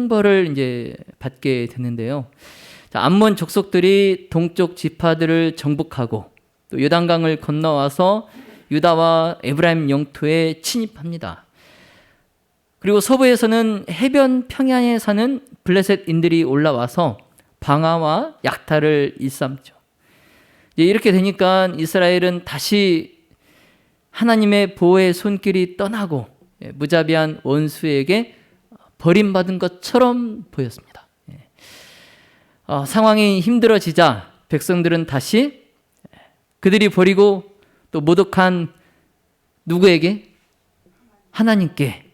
형벌을 이제 받게 됐는데요. 자, 암몬 족속들이 동쪽 지파들을 정복하고 또 요단강을 건너와서 유다와 에브라임 영토에 침입합니다. 그리고 서부에서는 해변 평야에 사는 블레셋인들이 올라와서 방아와 약탈을 일삼죠. 이렇게 되니까 이스라엘은 다시 하나님의 보호의 손길이 떠나고 무자비한 원수에게 버림받은 것처럼 보였습니다. 상황이 힘들어지자 백성들은 다시 그들이 버리고 또 모독한 누구에게? 하나님께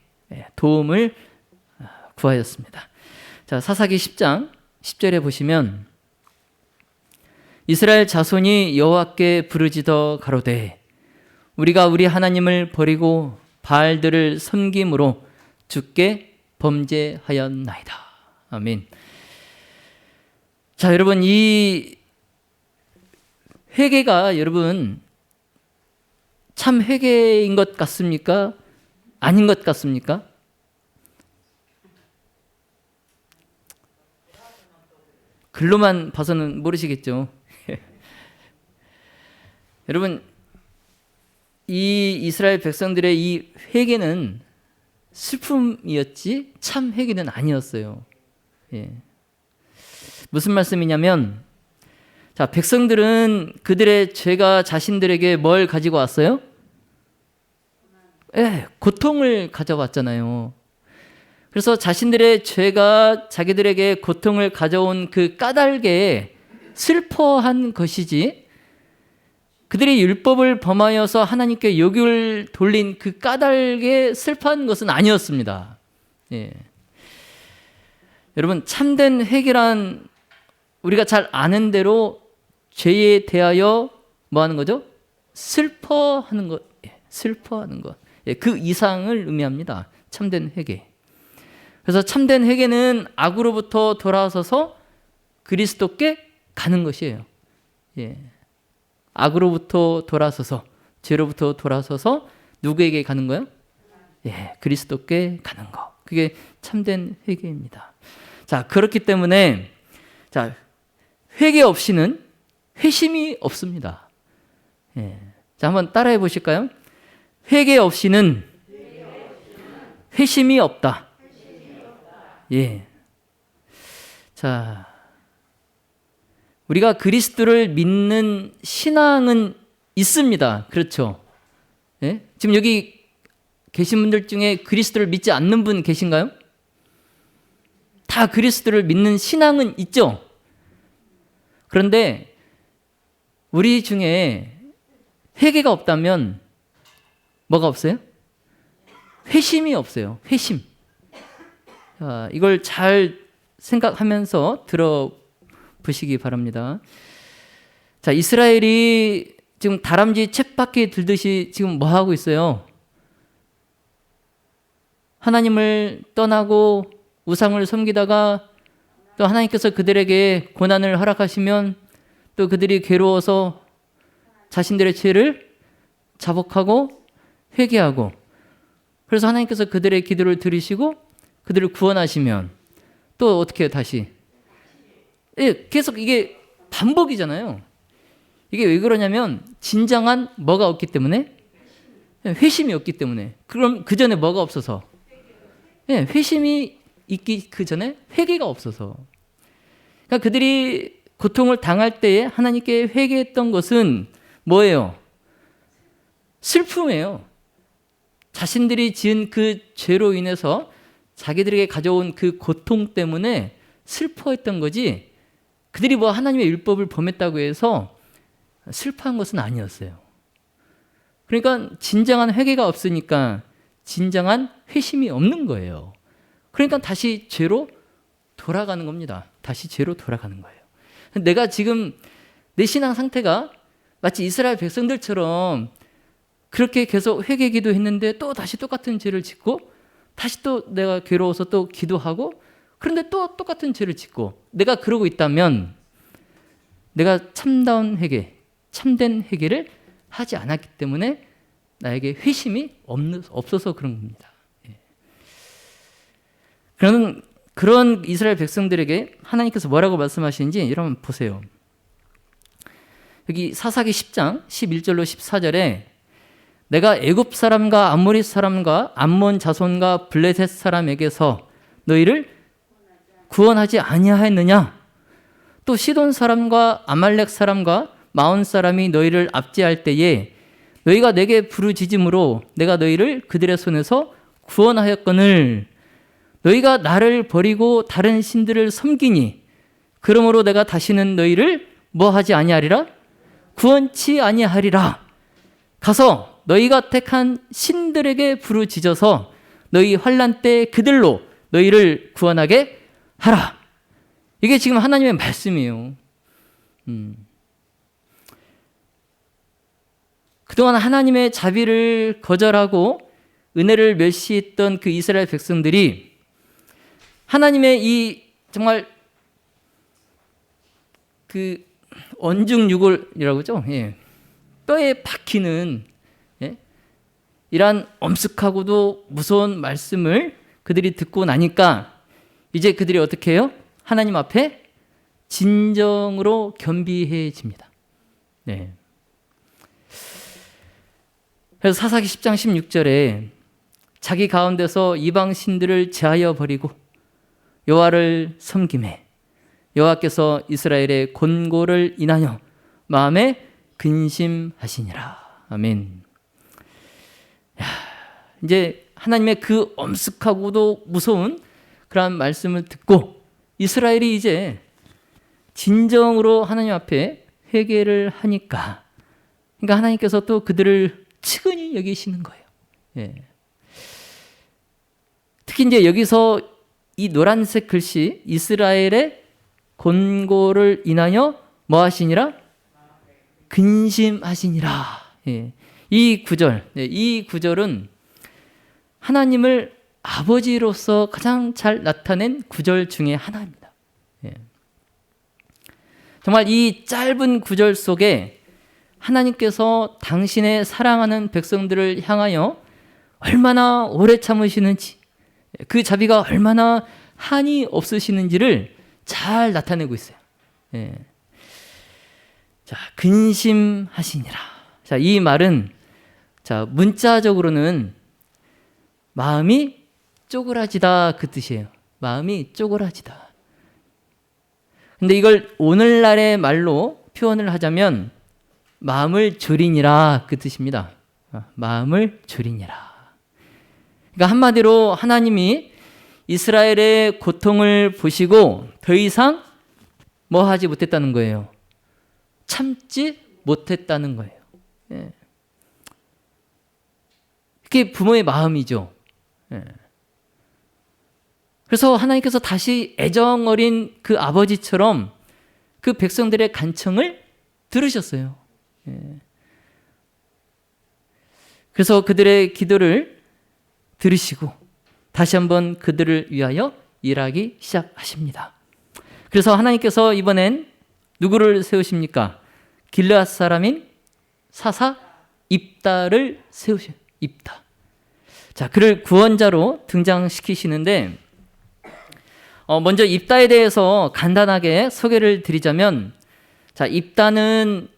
도움을 구하였습니다. 자, 사사기 10장 10절에 보시면 이스라엘 자손이 여호와께 부르짖어 가로되 우리가 우리 하나님을 버리고 바알들을 섬김으로 주께 범죄하였나이다. 아멘. 자, 여러분, 이 회개가 여러분 참 회개인 것 같습니까? 아닌 것 같습니까? 글로만 봐서는 모르시겠죠. 여러분, 이 이스라엘 백성들의 이 회개는 슬픔이었지 참 회개는 아니었어요. 예. 무슨 말씀이냐면, 자, 백성들은 그들의 죄가 자신들에게 뭘 가지고 왔어요? 고통을 가져왔잖아요. 그래서 자신들의 죄가 자기들에게 고통을 가져온 그 까닭에 슬퍼한 것이지, 그들이 율법을 범하여서 하나님께 욕을 돌린 그 까닭에 슬퍼한 것은 아니었습니다. 예. 여러분, 참된 회개란 우리가 잘 아는 대로 죄에 대하여 뭐 하는 거죠? 슬퍼하는 것. 슬퍼하는 것. 그 이상을 의미합니다. 참된 회개. 그래서 참된 회개는 악으로부터 돌아서서 그리스도께 가는 것이에요. 예. 악으로부터 돌아서서, 죄로부터 돌아서서 누구에게 가는 거예요? 예, 그리스도께 가는 거. 그게 참된 회개입니다. 자, 그렇기 때문에 자, 회개 없이는 회심이 없습니다. 예. 자, 한번 따라해 보실까요? 회개 없이는 회심이 없다. 예. 자, 우리가 그리스도를 믿는 신앙은 있습니다. 그렇죠? 예? 지금 여기 계신 분들 중에 그리스도를 믿지 않는 분 계신가요? 다 그리스도를 믿는 신앙은 있죠? 그런데 우리 중에 회개가 없다면 뭐가 없어요? 회심이 없어요. 회심. 자, 이걸 잘 생각하면서 들어보시기 바랍니다. 자, 이스라엘이 지금 다람쥐 쳇바퀴 들듯이 지금 뭐 하고 있어요? 하나님을 떠나고 우상을 섬기다가 또 하나님께서 그들에게 고난을 허락하시면 또 그들이 괴로워서 자신들의 죄를 자복하고 회개하고, 그래서 하나님께서 그들의 기도를 들으시고 그들을 구원하시면 또 어떻게 해요? 다시. 예, 계속 이게 반복이잖아요. 이게 왜 그러냐면 진정한 뭐가 없기 때문에, 회심이 없기 때문에. 그럼 그 전에 뭐가 없어서? 예, 회심이 있기 그 전에 회개가 없어서. 그러니까 그들이 고통을 당할 때에 하나님께 회개했던 것은 뭐예요? 슬픔이에요. 자신들이 지은 그 죄로 인해서 자기들에게 가져온 그 고통 때문에 슬퍼했던 거지, 그들이 뭐 하나님의 율법을 범했다고 해서 슬퍼한 것은 아니었어요. 그러니까 진정한 회개가 없으니까 진정한 회심이 없는 거예요. 그러니까 다시 죄로 돌아가는 겁니다. 다시 죄로 돌아가는 거예요. 내가 지금 내 신앙 상태가 마치 이스라엘 백성들처럼 그렇게 계속 회개 기도했는데 또 다시 똑같은 죄를 짓고, 다시 또 내가 괴로워서 또 기도하고, 그런데 또 똑같은 죄를 짓고, 내가 그러고 있다면 내가 참다운 회개, 참된 회개를 하지 않았기 때문에 나에게 회심이 없어서 그런 겁니다. 예. 그러면 그런 이스라엘 백성들에게 하나님께서 뭐라고 말씀하시는지 여러분 보세요. 여기 사사기 10장 11절로 14절에 내가 애굽 사람과 아모리 사람과 암몬 자손과 블레셋 사람에게서 너희를 구원하지 아니하였느냐? 또 시돈 사람과 아말렉 사람과 마온 사람이 너희를 압제할 때에 너희가 내게 부르짖음으로 내가 너희를 그들의 손에서 구원하였거늘 너희가 나를 버리고 다른 신들을 섬기니 그러므로 내가 다시는 너희를 뭐 하지 아니하리라? 구원치 아니하리라. 가서 너희가 택한 신들에게 부르짖어서 너희 환난 때 그들로 너희를 구원하게 하라. 이게 지금 하나님의 말씀이에요. 그동안 하나님의 자비를 거절하고 은혜를 멸시했던 그 이스라엘 백성들이 하나님의 이 정말 그 언중유골이라고 하죠. 예. 뼈에 박히는 이러한 엄숙하고도 무서운 말씀을 그들이 듣고 나니까 이제 그들이 어떻게 해요? 하나님 앞에 진정으로 겸비해집니다. 네. 그래서 사사기 10장 16절에 자기 가운데서 이방 신들을 제하여 버리고 여호와를 섬기매 여호와께서 이스라엘의 곤고를 인하여 마음에 근심하시니라. 아멘. 이제 하나님의 그 엄숙하고도 무서운 그러한 말씀을 듣고 이스라엘이 이제 진정으로 하나님 앞에 회개를 하니까 그러니까 하나님께서 또 그들을 측은히 여기시는 거예요. 예. 특히 이제 여기서 이 노란색 글씨 이스라엘의 곤고를 인하여 뭐 하시니라? 근심하시니라. 예. 이 구절은 하나님을 아버지로서 가장 잘 나타낸 구절 중에 하나입니다. 예. 정말 이 짧은 구절 속에 하나님께서 당신의 사랑하는 백성들을 향하여 얼마나 오래 참으시는지, 그 자비가 얼마나 한이 없으시는지를 잘 나타내고 있어요. 예. 자, 근심하시니라. 자, 이 말은 문자적으로는 마음이 쪼그라지다 그 뜻이에요. 마음이 쪼그라지다. 근데 이걸 오늘날의 말로 표현을 하자면 마음을 졸이니라 그 뜻입니다. 마음을 졸이니라. 그러니까 한마디로 하나님이 이스라엘의 고통을 보시고 더 이상 뭐 하지 못했다는 거예요. 참지 못했다는 거예요. 예. 그게 부모의 마음이죠. 예. 그래서 하나님께서 다시 애정어린 그 아버지처럼 그 백성들의 간청을 들으셨어요. 예. 그래서 그들의 기도를 들으시고 다시 한번 그들을 위하여 일하기 시작하십니다. 그래서 하나님께서 이번엔 누구를 세우십니까? 길르앗 사람인 사사 입다를 세우셔요. 입다. 자, 그를 구원자로 등장시키시는데 먼저 입다에 대해서 간단하게 소개를 드리자면 자, 입다는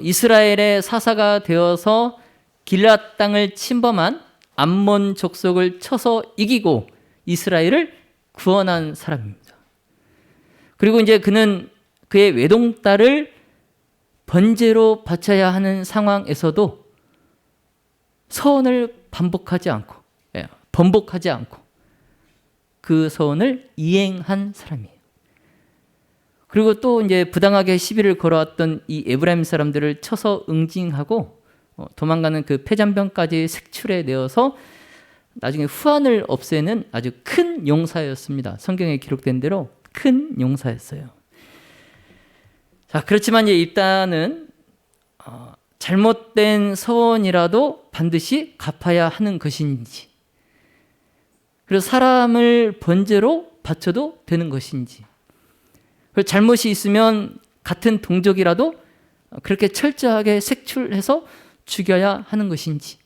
이스라엘의 사사가 되어서 길르앗 땅을 침범한 암몬 족속을 쳐서 이기고 이스라엘을 구원한 사람입니다. 그리고 이제 그는 그의 외동딸을 번제로 바쳐야 하는 상황에서도 서원을 번복하지 않고 그 서원을 이행한 사람이에요. 그리고 또 이제 부당하게 시비를 걸어왔던 이 에브라임 사람들을 쳐서 응징하고 도망가는 그 패잔병까지 색출해 내어서 나중에 후환을 없애는 아주 큰 용사였습니다. 성경에 기록된 대로 큰 용사였어요. 자, 그렇지만 이제 입다는 잘못된 서원이라도 반드시 갚아야 하는 것인지, 그리고 사람을 번제로 바쳐도 되는 것인지, 그리고 잘못이 있으면 같은 동족이라도 그렇게 철저하게 색출해서 죽여야 하는 것인지,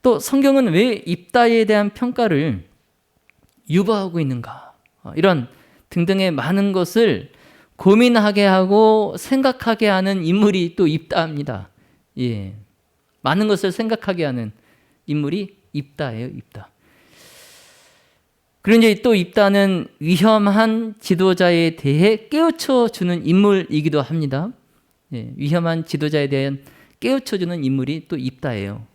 또 성경은 왜 입다에 대한 평가를 유보하고 있는가? 이런 등등의 많은 것을 고민하게 하고 생각하게 하는 인물이 또 입다입니다. 예. 많은 것을 생각하게 하는 인물이 입다예요, 입다. 그리고 이제 또 입다는 위험한 지도자에 대해 깨우쳐 주는 인물이기도 합니다. 예. 위험한 지도자에 대한 깨우쳐 주는 인물이 또 입다예요.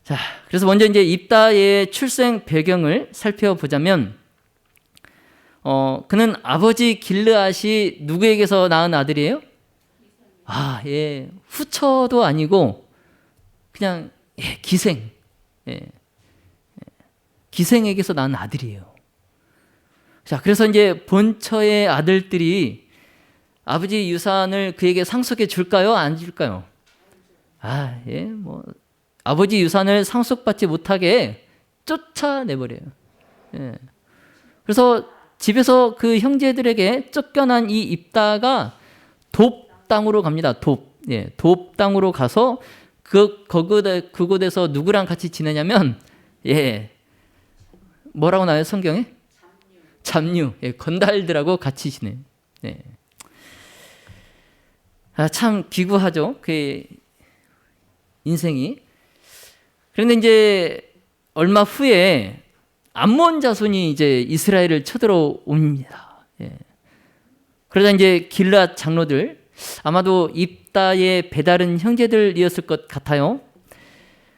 자, 그래서 먼저 이제 입다의 출생 배경을 살펴보자면, 그는 아버지 길르앗이 누구에게서 낳은 아들이에요? 예, 후처도 아니고 그냥 기생, 기생에게서 낳은 아들이에요. 자, 그래서 이제 본처의 아들들이 아버지 유산을 그에게 상속해 줄까요? 안 줄까요? 아버지 유산을 상속받지 못하게 쫓아내버려요. 그래서 집에서 그 형제들에게 쫓겨난 이 입다가 돕 땅으로 갑니다. 돕 땅으로 가서 그곳에서 누구랑 같이 지내냐면, 뭐라고 나와요, 성경에? 잡류. 건달들하고 같이 지내요. 참 기구하죠, 그 인생이. 그런데 이제 얼마 후에 암몬 자손이 이제 이스라엘을 쳐들어옵니다. 그러자 이제 길르앗 장로들, 아마도 입다의 배다른 형제들이었을 것 같아요.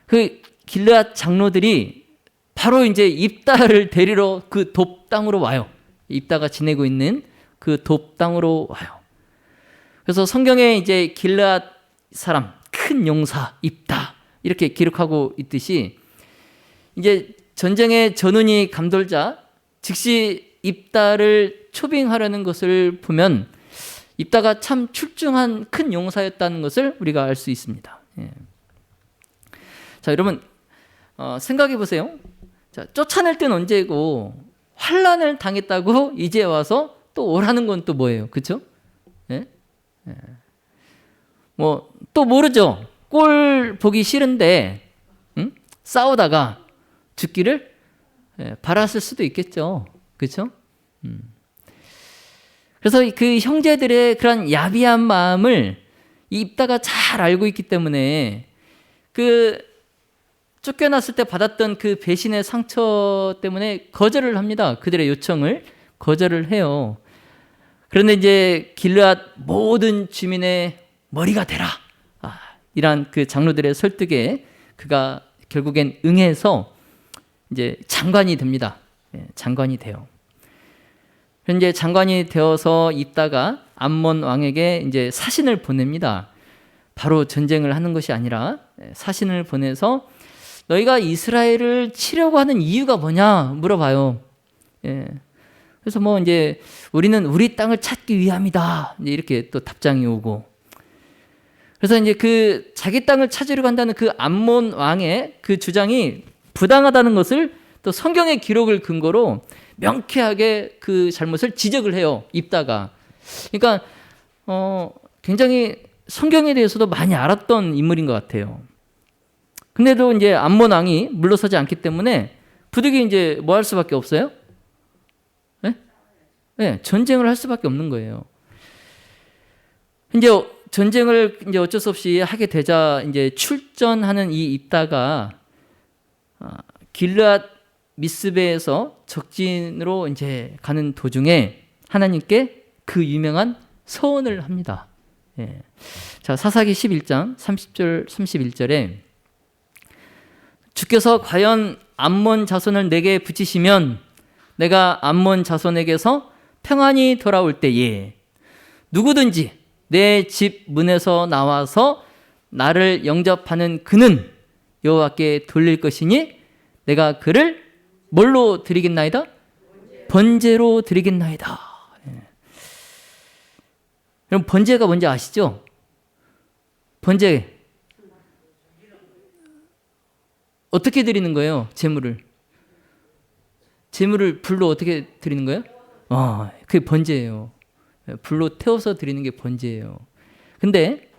그 길르앗 장로들이 바로 이제 입다를 데리러 그 돕 땅으로 와요. 입다가 지내고 있는 그 돕 땅으로 와요. 그래서 성경에 이제 길르앗 사람, 큰 용사 입다 이렇게 기록하고 있듯이, 이제 전쟁의 전운이 감돌자 즉시 입다를 초빙하려는 것을 보면 입다가 참 출중한 큰 용사였다는 것을 우리가 알 수 있습니다. 자, 여러분 생각해 보세요. 자, 쫓아낼 때는 언제고 환난을 당했다고 이제 와서 또 오라는 건 또 뭐예요? 그렇죠? 뭐 또 모르죠. 꼴 보기 싫은데 싸우다가 죽기를 바랐을 수도 있겠죠. 그렇죠? 그래서 그 형제들의 그런 야비한 마음을 이 입다가 잘 알고 있기 때문에 그 쫓겨났을 때 받았던 그 배신의 상처 때문에 거절을 합니다. 그들의 요청을 거절을 해요. 그런데 이제 길르앗 모든 주민의 머리가 되라, 이란 그 장로들의 설득에 그가 결국엔 응해서 이제 장관이 됩니다. 장관이 돼요. 이제 장관이 되어서 있다가 암몬 왕에게 이제 사신을 보냅니다. 바로 전쟁을 하는 것이 아니라 사신을 보내서 너희가 이스라엘을 치려고 하는 이유가 뭐냐 물어봐요. 그래서 뭐 이제 우리는 우리 땅을 찾기 위함이다, 이제 이렇게 또 답장이 오고. 그래서 이제 그 자기 땅을 찾으려고 한다는 그 암몬 왕의 그 주장이 부당하다는 것을 또 성경의 기록을 근거로 명쾌하게 그 잘못을 지적을 해요, 입다가. 그러니까 굉장히 성경에 대해서도 많이 알았던 인물인 것 같아요. 근데도 이제 암몬 왕이 물러서지 않기 때문에 부득이 이제 뭐 할 수밖에 없어요? 전쟁을 할 수밖에 없는 거예요. 이제 전쟁을 이제 어쩔 수 없이 하게 되자 이제 출전하는 이 입다가 길르앗 미스베에서 적진으로 이제 가는 도중에 하나님께 그 유명한 서원을 합니다. 자, 사사기 11장 30절 31절에 주께서 과연 암몬 자손을 내게 붙이시면 내가 암몬 자손에게서 평안히 돌아올 때에 누구든지 내 집 문에서 나와서 나를 영접하는 그는 여호와께 돌릴 것이니 내가 그를 뭘로 드리겠나이다? 번제로 드리겠나이다. 그럼 번제가 뭔지 아시죠? 번제 어떻게 드리는 거예요? 제물을 불로 어떻게 드리는 거예요? 그게 번제예요. 불로 태워서 드리는 게 번제예요. 근데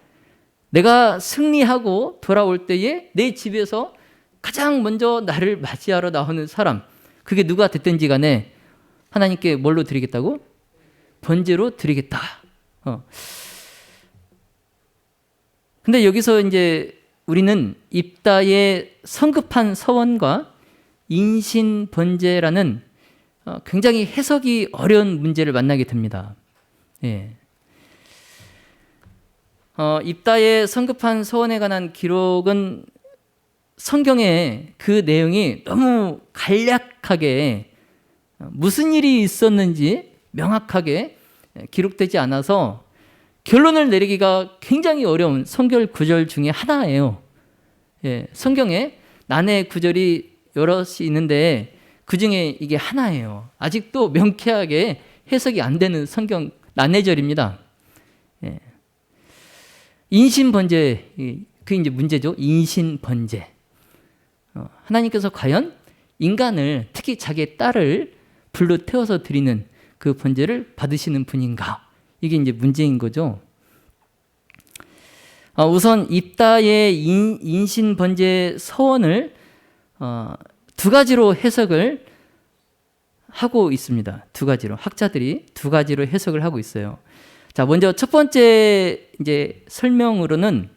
내가 승리하고 돌아올 때에 내 집에서 가장 먼저 나를 맞이하러 나오는 사람, 그게 누가 됐든지 간에 하나님께 뭘로 드리겠다고? 번제로 드리겠다. 근데 여기서 이제 우리는 입다의 성급한 서원과 인신 번제라는 굉장히 해석이 어려운 문제를 만나게 됩니다. 예. 입다의 성급한 서원에 관한 기록은 성경에 그 내용이 너무 간략하게 무슨 일이 있었는지 명확하게 기록되지 않아서 결론을 내리기가 굉장히 어려운 성경 구절 중에 하나예요. 예, 성경에 난해 구절이 여럿이 있는데 그 중에 이게 하나예요. 아직도 명쾌하게 해석이 안 되는 성경 난해절입니다. 예. 인신번제, 그게 이제 문제죠. 인신번제. 하나님께서 과연 인간을, 특히 자기의 딸을 불로 태워서 드리는 그 번제를 받으시는 분인가? 이게 이제 문제인 거죠. 우선 입다의 인신번제 서원을 두 가지로 해석을 하고 있습니다. 두 가지로. 학자들이 두 가지로 해석을 하고 있어요. 자, 먼저 첫 번째 이제 설명으로는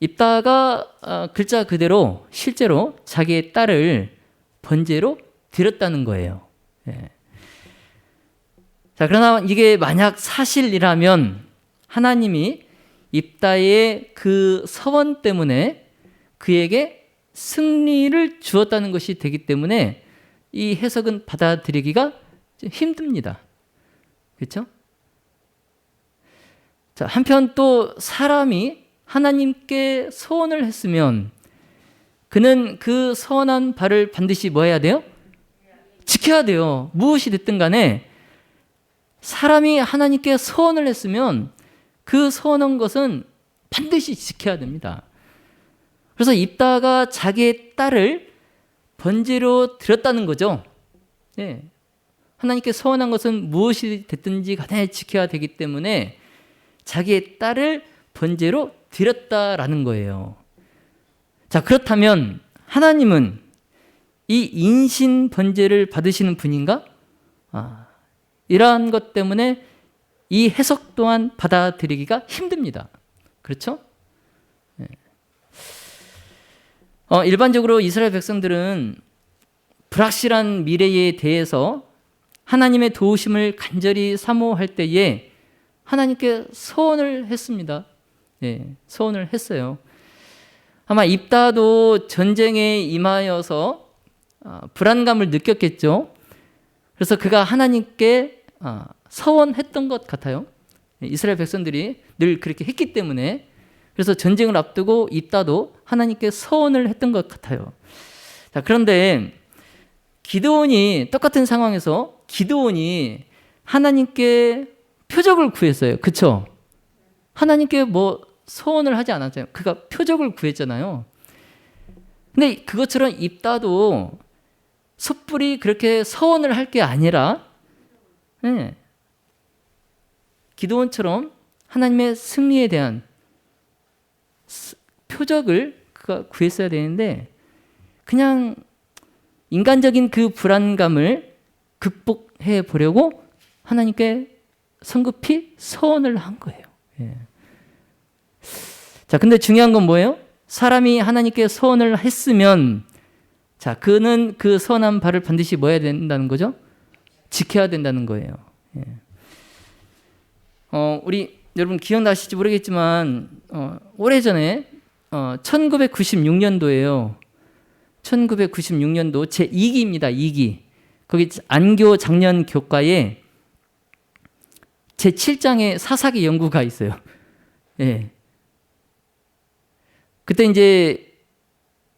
입다가 글자 그대로 실제로 자기의 딸을 번제로 드렸다는 거예요. 예. 자, 그러나 이게 만약 사실이라면 하나님이 입다의 그 서원 때문에 그에게 승리를 주었다는 것이 되기 때문에 이 해석은 받아들이기가 힘듭니다. 그렇죠? 자, 한편 또 사람이 하나님께 서원을 했으면 그는 그 서원한 바를 반드시 뭐 해야 돼요? 지켜야 돼요. 무엇이 됐든 간에 사람이 하나님께 서원을 했으면 그 서원한 것은 반드시 지켜야 됩니다. 그래서 입다가 자기의 딸을 번제로 드렸다는 거죠. 예. 하나님께 서원한 것은 무엇이 됐든지 간에 지켜야 되기 때문에 자기의 딸을 번제로 드렸다라는 거예요. 자, 그렇다면 하나님은 이 인신 번제를 받으시는 분인가? 이러한 것 때문에 이 해석 또한 받아들이기가 힘듭니다. 그렇죠? 네. 일반적으로 이스라엘 백성들은 불확실한 미래에 대해서 하나님의 도우심을 간절히 사모할 때에 하나님께 서원을 했습니다. 네, 서원을 했어요. 아마 입다도 전쟁에 임하여서 불안감을 느꼈겠죠. 그래서 그가 하나님께 서원했던 것 같아요. 이스라엘 백성들이 늘 그렇게 했기 때문에. 그래서 전쟁을 앞두고 입다도 하나님께 서원을 했던 것 같아요. 자, 그런데 기드온이 똑같은 상황에서 기드온이 하나님께 표적을 구했어요. 그렇죠? 하나님께 뭐 서원을 하지 않았잖아요. 그가 표적을 구했잖아요. 근데 그것처럼 입다도 섣불리 그렇게 서원을 할 게 아니라 네, 기드온처럼 하나님의 승리에 대한 표적을 그가 구했어야 되는데 그냥 인간적인 그 불안감을 극복해 보려고 하나님께 성급히 서원을 한 거예요. 예. 자, 근데 중요한 건 뭐예요? 사람이 하나님께 서원을 했으면 자, 그는 그 서원한 바를 반드시 뭐 해야 된다는 거죠? 지켜야 된다는 거예요. 예. 우리 여러분 기억나실지 모르겠지만 오래전에 1996년도에요. 1996년도 제2기입니다. 2기. 거기 안교 작년 교과에 제7장의 사사기 연구가 있어요. 예. 그때 이제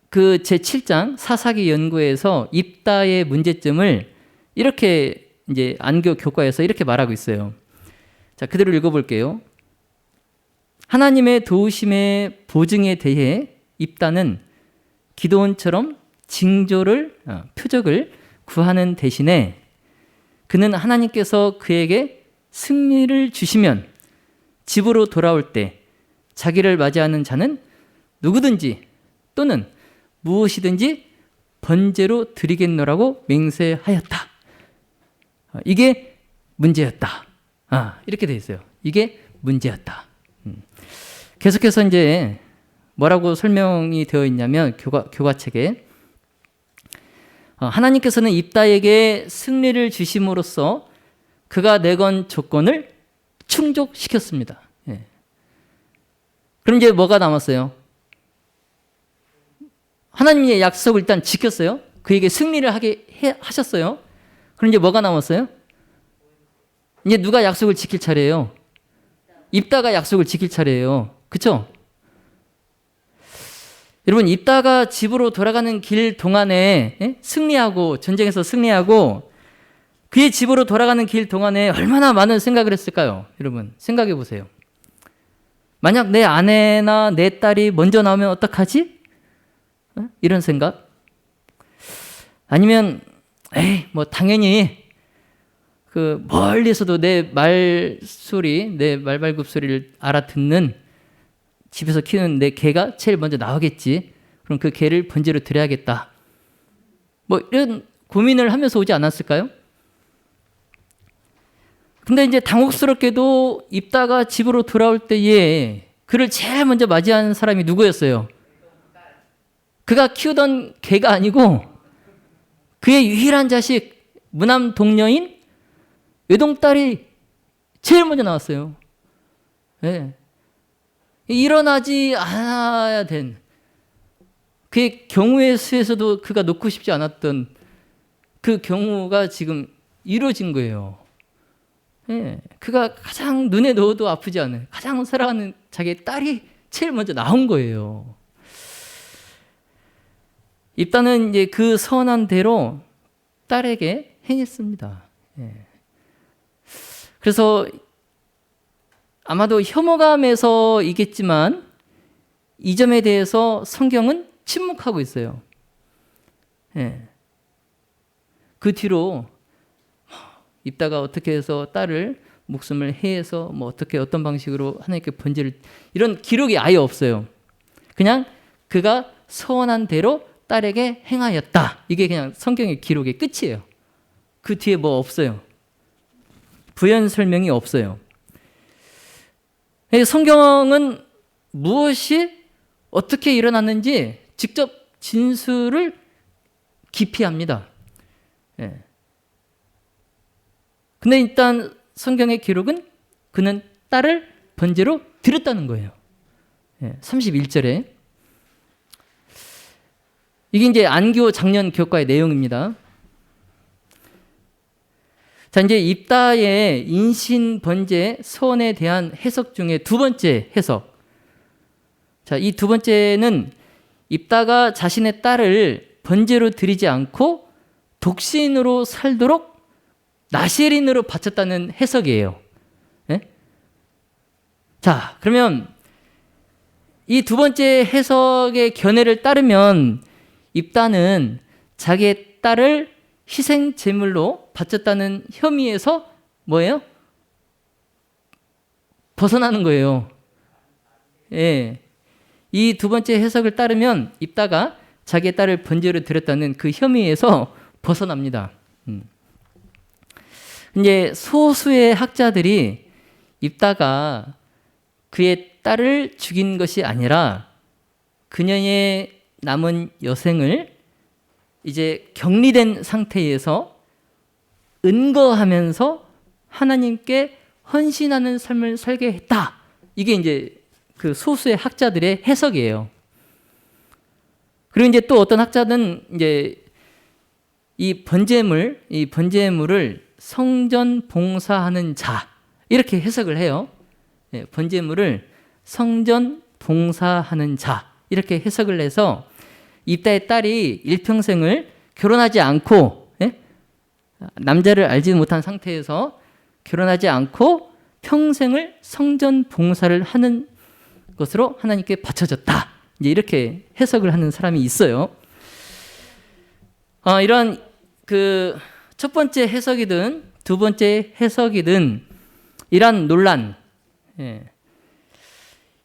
그 제7장 사사기 연구에서 입다의 문제점을 이렇게 이제 안교 교과에서 이렇게 말하고 있어요. 자, 그대로 읽어볼게요. 하나님의 도우심의 보증에 대해 입다는 기드온처럼 징조를 표적을 구하는 대신에 그는 하나님께서 그에게 승리를 주시면 집으로 돌아올 때 자기를 맞이하는 자는 누구든지 또는 무엇이든지 번제로 드리겠노라고 맹세하였다. 이게 문제였다. 이렇게 돼 있어요. 이게 문제였다. 계속해서 이제 뭐라고 설명이 되어 있냐면 교과책에 하나님께서는 입다에게 승리를 주심으로써 그가 내건 조건을 충족시켰습니다. 예. 그럼 이제 뭐가 남았어요? 하나님의 약속을 일단 지켰어요. 그에게 승리를 하셨어요. 그럼 이제 뭐가 남았어요? 이제 누가 약속을 지킬 차례예요? 입다가 약속을 지킬 차례예요. 그렇죠? 여러분, 입다가 집으로 돌아가는 길 동안에 승리하고 전쟁에서 승리하고 그의 집으로 돌아가는 길 동안에 얼마나 많은 생각을 했을까요? 여러분, 생각해 보세요. 만약 내 아내나 내 딸이 먼저 나오면 어떡하지? 이런 생각? 아니면 뭐 당연히 그 멀리서도 내 말소리, 내 말발굽 소리를 알아듣는 집에서 키우는 내 개가 제일 먼저 나오겠지. 그럼 그 개를 번제로 드려야겠다. 뭐 이런 고민을 하면서 오지 않았을까요? 근데 이제 당혹스럽게도 입다가 집으로 돌아올 때에 그를 제일 먼저 맞이한 사람이 누구였어요? 그가 키우던 개가 아니고 그의 유일한 자식, 무남 동녀인 외동딸이 제일 먼저 나왔어요. 네. 일어나지 않아야 된 그의 경우의 수에서도 그가 놓고 싶지 않았던 그 경우가 지금 이루어진 거예요. 예, 그가 가장 눈에 넣어도 아프지 않은 가장 사랑하는 자기의 딸이 제일 먼저 나온 거예요. 입다는 이제 그 선한 대로 딸에게 행했습니다. 예. 그래서 아마도 혐오감에서이겠지만 이 점에 대해서 성경은 침묵하고 있어요. 예. 그 뒤로 입다가 어떻게 해서 딸을 목숨을 해해서 뭐 어떻게 어떤 방식으로 하나님께 번제를 이런 기록이 아예 없어요. 그냥 그가 서원한 대로 딸에게 행하였다. 이게 그냥 성경의 기록의 끝이에요. 그 뒤에 뭐 없어요. 부연 설명이 없어요. 성경은 무엇이 어떻게 일어났는지 직접 진술을 기피합니다. 예. 근데 일단 성경의 기록은 그는 딸을 번제로 드렸다는 거예요. 31절에. 이게 이제 안교 작년 교과의 내용입니다. 자, 이제 입다의 인신 번제 서원에 대한 해석 중에 두 번째 해석. 자, 이 두 번째는 입다가 자신의 딸을 번제로 드리지 않고 독신으로 살도록 나시린으로 바쳤다는 해석이에요. 네? 자, 그러면 이 두 번째 해석의 견해를 따르면 입다는 자기의 딸을 희생 제물로 바쳤다는 혐의에서 뭐예요? 벗어나는 거예요. 예. 이 두 번째 해석을 따르면 입다가 자기의 딸을 번제로 드렸다는 그 혐의에서 벗어납니다. 이제 소수의 학자들이 입다가 그의 딸을 죽인 것이 아니라 그녀의 남은 여생을 이제 격리된 상태에서 은거하면서 하나님께 헌신하는 삶을 살게 했다. 이게 이제 그 소수의 학자들의 해석이에요. 그리고 이제 또 어떤 학자는 이제 이 번제물을 성전 봉사하는 자 이렇게 해석을 해요. 번제물을 성전 봉사하는 자 이렇게 해석을 해서 입다의 딸이 일평생을 결혼하지 않고 남자를 알지 못한 상태에서 결혼하지 않고 평생을 성전 봉사를 하는 것으로 하나님께 바쳐졌다. 이제 이렇게 해석을 하는 사람이 있어요. 이런 그 첫 번째 해석이든 두 번째 해석이든 이런 논란,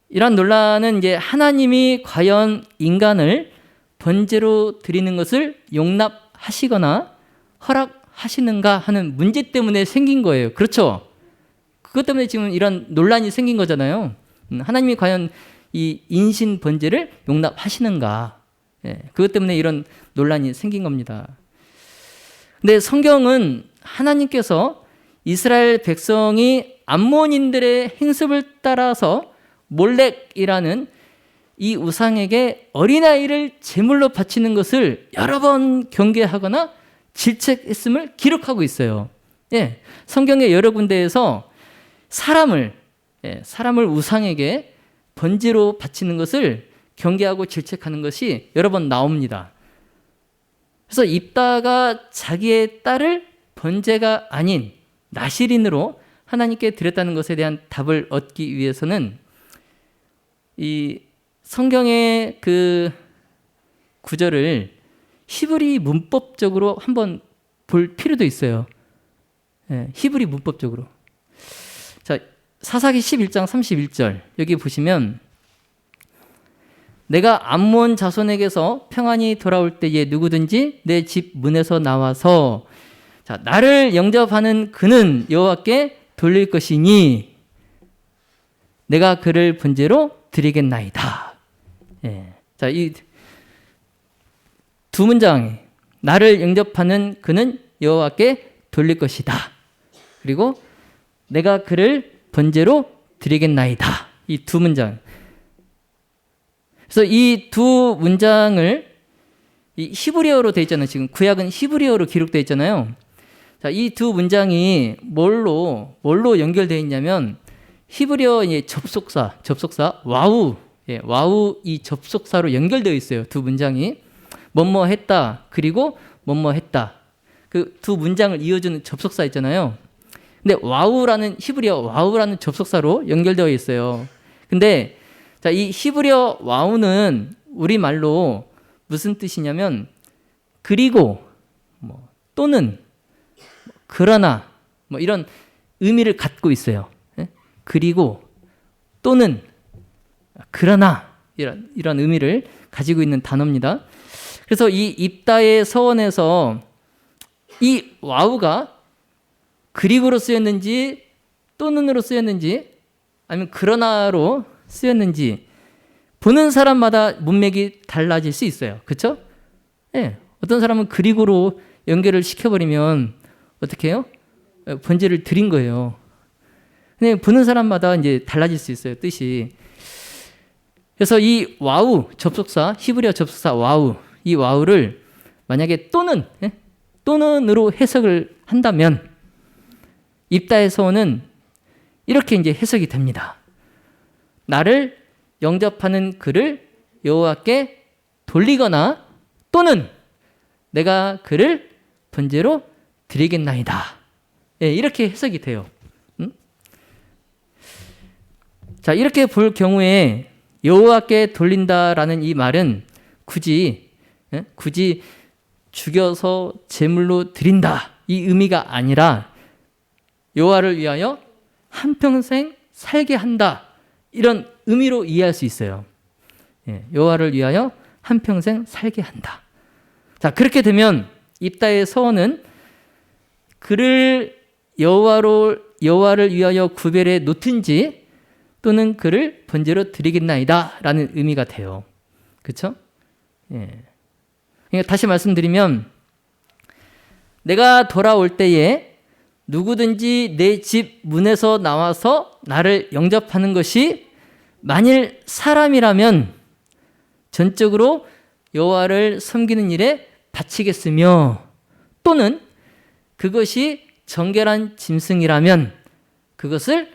이런 논란은 이제 하나님이 과연 인간을 번제로 드리는 것을 용납하시거나 용납하시는가 하는 문제 때문에 생긴 거예요. 그렇죠? 그것 때문에 지금 이런 논란이 생긴 거잖아요. 하나님이 과연 이 인신 번제를 용납하시는가? 예, 그것 때문에 이런 논란이 생긴 겁니다. 근데 성경은 하나님께서 이스라엘 백성이 암몬인들의 행습을 따라서 몰렉이라는 이 우상에게 어린아이를 제물로 바치는 것을 여러 번 경계하거나 질책했음을 기록하고 있어요. 예, 성경의 여러 군데에서 사람을 우상에게 번제로 바치는 것을 경계하고 질책하는 것이 여러 번 나옵니다. 그래서 입다가 자기의 딸을 번제가 아닌 나실인으로 하나님께 드렸다는 것에 대한 답을 얻기 위해서는 이 성경의 그 구절을 히브리 문법적으로 한번 볼 필요도 있어요. 예, 히브리 문법적으로. 자, 사사기 11장 31절 여기 보시면 내가 암몬 자손에게서 평안히 돌아올 때에 누구든지 내 집 문에서 나와서 자, 나를 영접하는 그는 여호와께 돌릴 것이니 내가 그를 번제로 드리겠나이다. 예. 자, 이 두 문장, 나를 영접하는 그는 여호와께 돌릴 것이다. 그리고 내가 그를 번제로 드리겠나이다. 이 두 문장. 그래서 이 두 문장을 이 히브리어로 되어 있잖아요. 지금 구약은 히브리어로 기록되어 있잖아요. 자, 이 두 문장이 뭘로 연결되어 있냐면 히브리어의 접속사 와우, 예, 와우 이 접속사로 연결되어 있어요. 두 문장이 뭐뭐 했다 그리고 뭐뭐 했다. 그 두 문장을 이어주는 접속사 있잖아요. 근데 와우라는 히브리어 와우라는 접속사로 연결되어 있어요. 근데 자, 이 히브리어 와우는 우리말로 무슨 뜻이냐면 그리고 뭐 또는 그러나 뭐 이런 의미를 갖고 있어요. 예? 그리고 또는 그러나 이런 의미를 가지고 있는 단어입니다. 그래서 이 입다의 서원에서 이 와우가 그리고로 쓰였는지 또는으로 쓰였는지 아니면 그러나로 쓰였는지 보는 사람마다 문맥이 달라질 수 있어요. 그렇죠? 예. 어떤 사람은 그리고로 연결을 시켜버리면 어떻게 해요? 번제를 드린 거예요. 근데 보는 사람마다 이제 달라질 수 있어요. 뜻이. 그래서 이 와우 접속사 히브리어 접속사 와우 이 와우를 만약에 또는으로 해석을 한다면 입다의 서원은 이렇게 이제 해석이 됩니다. 나를 영접하는 그를 여호와께 돌리거나 또는 내가 그를 번제로 드리겠나이다. 예, 이렇게 해석이 돼요. 자, 이렇게 볼 경우에 여호와께 돌린다라는 이 말은 굳이 죽여서 제물로 드린다 이 의미가 아니라 여호와를 위하여 한평생 살게 한다 이런 의미로 이해할 수 있어요. 예, 여호와를 위하여 한평생 살게 한다. 자, 그렇게 되면 입다의 서원은 그를 여호와를 위하여 구별해 놓든지 또는 그를 번제로 드리겠나이다 라는 의미가 돼요. 그렇죠? 예. 그러니까 다시 말씀드리면 내가 돌아올 때에 누구든지 내 집 문에서 나와서 나를 영접하는 것이 만일 사람이라면 전적으로 여호와를 섬기는 일에 바치겠으며 또는 그것이 정결한 짐승이라면 그것을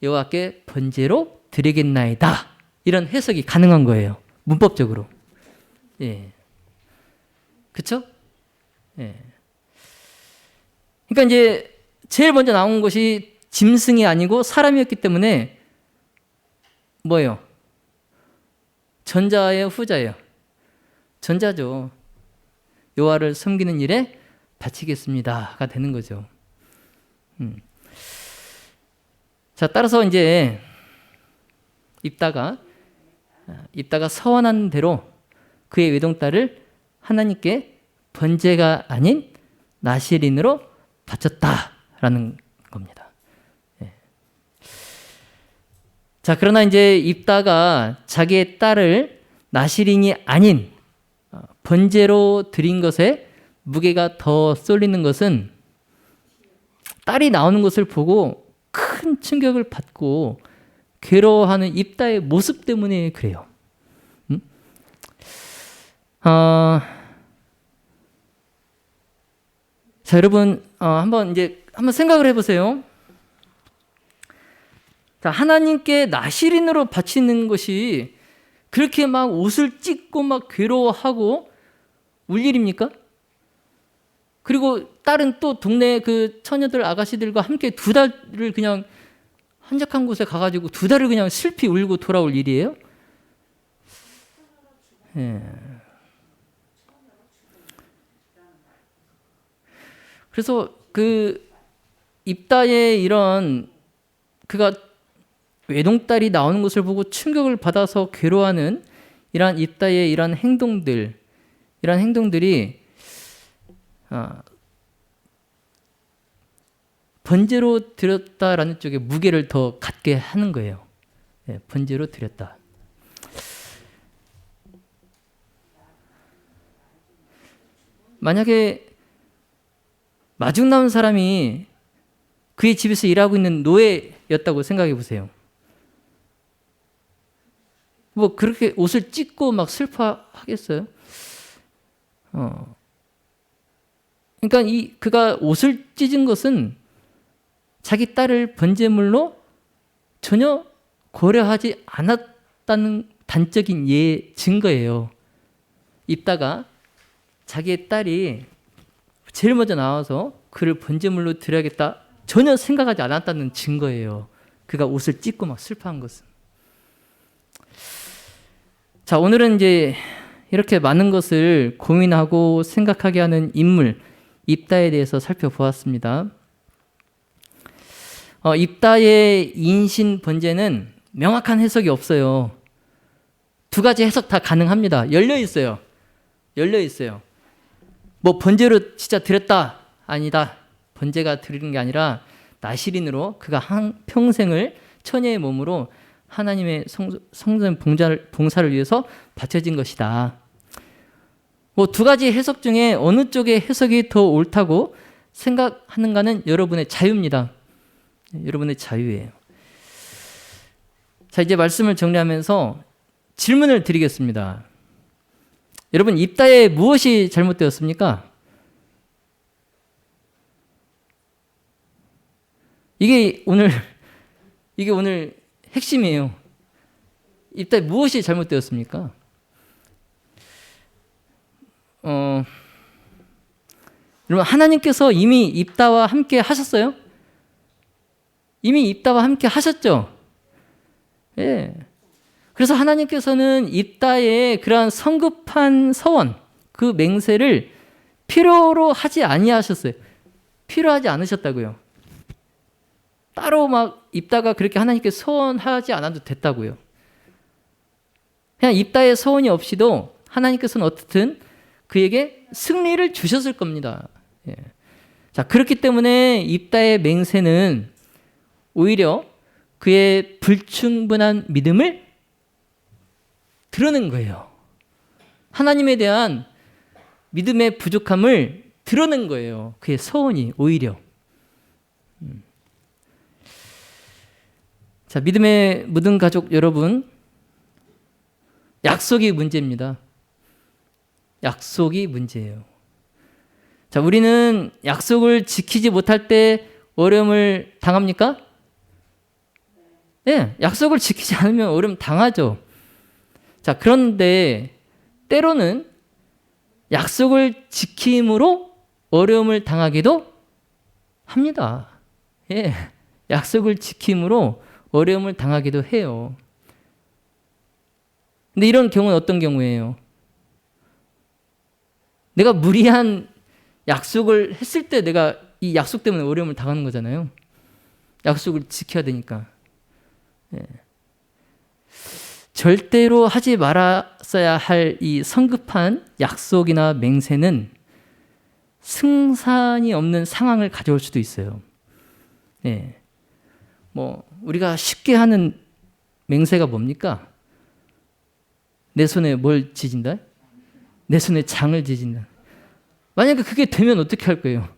여호와께 번제로 드리겠나이다. 이런 해석이 가능한 거예요. 문법적으로. 예. 그렇죠? 예. 그러니까 이제 제일 먼저 나온 것이 짐승이 아니고 사람이었기 때문에 뭐예요? 전자예요, 후자예요? 전자죠. 여호와를 섬기는 일에 바치겠습니다가 되는 거죠. 자, 따라서 이제 입다가 서원한 대로 그의 외동딸을 하나님께 번제가 아닌 나실인으로 바쳤다라는 겁니다. 예. 자, 그러나 이제 입다가 자기의 딸을 나실인이 아닌 번제로 드린 것에 무게가 더 쏠리는 것은 딸이 나오는 것을 보고 큰 충격을 받고 괴로워하는 입다의 모습 때문에 그래요. 자, 여러분, 한번 생각을 해보세요. 자, 하나님께 나실인으로 바치는 것이 그렇게 막 옷을 찢고 막 괴로워하고 울 일입니까? 그리고 딸은 또 동네 그 처녀들 아가씨들과 함께 2달을 그냥 한적한 곳에 가가지고 2달을 그냥 슬피 울고 돌아올 일이에요? 예. 그래서 그 입다의 이런 그가 외동딸이 나오는 것을 보고 충격을 받아서 괴로워하는 이러한 입다의 이러한 행동들이 번제로 드렸다라는 쪽에 무게를 더 갖게 하는 거예요. 예, 번제로 드렸다. 만약에 마중 나온 사람이 그의 집에서 일하고 있는 노예였다고 생각해 보세요. 뭐 그렇게 옷을 찢고 막 슬퍼하겠어요? 그러니까 그가 옷을 찢은 것은 자기 딸을 번제물로 전혀 고려하지 않았다는 단적인 증거예요. 입다가 자기의 딸이 제일 먼저 나와서 그를 번제물로 드려야겠다 전혀 생각하지 않았다는 증거예요. 그가 옷을 찢고 막 슬퍼한 것은. 자, 오늘은 이제 이렇게 많은 것을 고민하고 생각하게 하는 인물 입다에 대해서 살펴보았습니다. 입다의 인신 번제는 명확한 해석이 없어요. 2가지 해석 다 가능합니다. 열려 있어요. 뭐 번제로 진짜 드렸다 아니다. 번제가 드리는 게 아니라 나실인으로 그가 평생을 처녀의 몸으로 하나님의 성전 봉사를 위해서 바쳐진 것이다. 뭐 2가지 해석 중에 어느 쪽의 해석이 더 옳다고 생각하는가는 여러분의 자유입니다. 여러분의 자유예요. 자, 이제 말씀을 정리하면서 질문을 드리겠습니다. 여러분, 입다에 무엇이 잘못되었습니까? 이게 오늘 핵심이에요. 입다에 무엇이 잘못되었습니까? 여러분, 하나님께서 이미 입다와 함께 하셨어요? 이미 입다와 함께 하셨죠? 예. 그래서 하나님께서는 입다의 그러한 성급한 서원, 그 맹세를 필요로 하지 아니하셨어요. 필요하지 않으셨다고요. 따로 막 입다가 그렇게 하나님께 서원하지 않아도 됐다고요. 그냥 입다의 서원이 없이도 하나님께서는 어떻든 그에게 승리를 주셨을 겁니다. 예. 자, 그렇기 때문에 입다의 맹세는 오히려 그의 불충분한 믿음을 드러낸 거예요. 하나님에 대한 믿음의 부족함을 드러낸 거예요. 그의 서원이 오히려. 자, 믿음의 묻은 가족 여러분, 약속이 문제입니다. 약속이 문제예요. 자, 우리는 약속을 지키지 못할 때 어려움을 당합니까? 네, 약속을 지키지 않으면 어려움 당하죠. 자, 그런데 때로는 약속을 지킴으로 어려움을 당하기도 합니다. 예, 약속을 지킴으로 어려움을 당하기도 해요. 근데 이런 경우는 어떤 경우예요? 내가 무리한 약속을 했을 때 내가 이 약속 때문에 어려움을 당하는 거잖아요. 약속을 지켜야 되니까. 예. 절대로 하지 말았어야 할 이 성급한 약속이나 맹세는 승산이 없는 상황을 가져올 수도 있어요. 예. 뭐 우리가 쉽게 하는 맹세가 뭡니까? 내 손에 뭘 지진다? 내 손에 장을 지진다. 만약에 그게 되면 어떻게 할 거예요?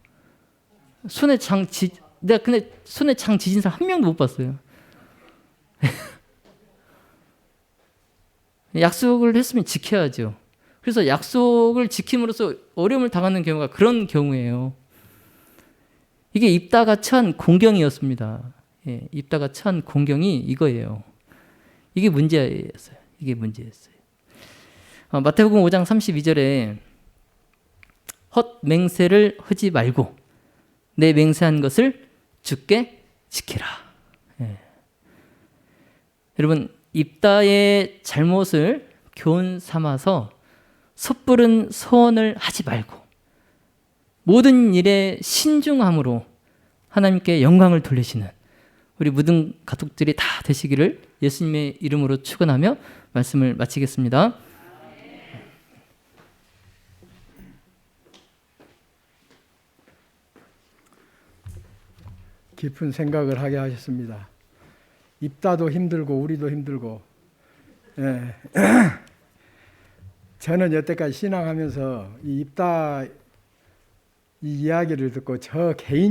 내가 근데 손에 장 지진 사람 한 명도 못 봤어요. 약속을 했으면 지켜야죠. 그래서 약속을 지킴으로써 어려움을 당하는 경우가 그런 경우예요. 이게 입다가 처한 공경이었습니다. 예, 입다가 처한 공경이 이거예요. 이게 문제였어요. 이게 문제였어요. 마태복음 5장 32절에 헛 맹세를 하지 말고 내 맹세한 것을 주께 지키라. 예. 여러분, 입다의 잘못을 교훈 삼아서 섣부른 소원을 하지 말고 모든 일에 신중함으로 하나님께 영광을 돌리시는 우리 모든 가족들이 다 되시기를 예수님의 이름으로 축원하며 말씀을 마치겠습니다. 깊은 생각을 하게 하셨습니다. 입다도 힘들고 우리도 힘들고. 예. 저는 여태까지 신앙하면서 이 입다 이 이야기를 듣고 저 개인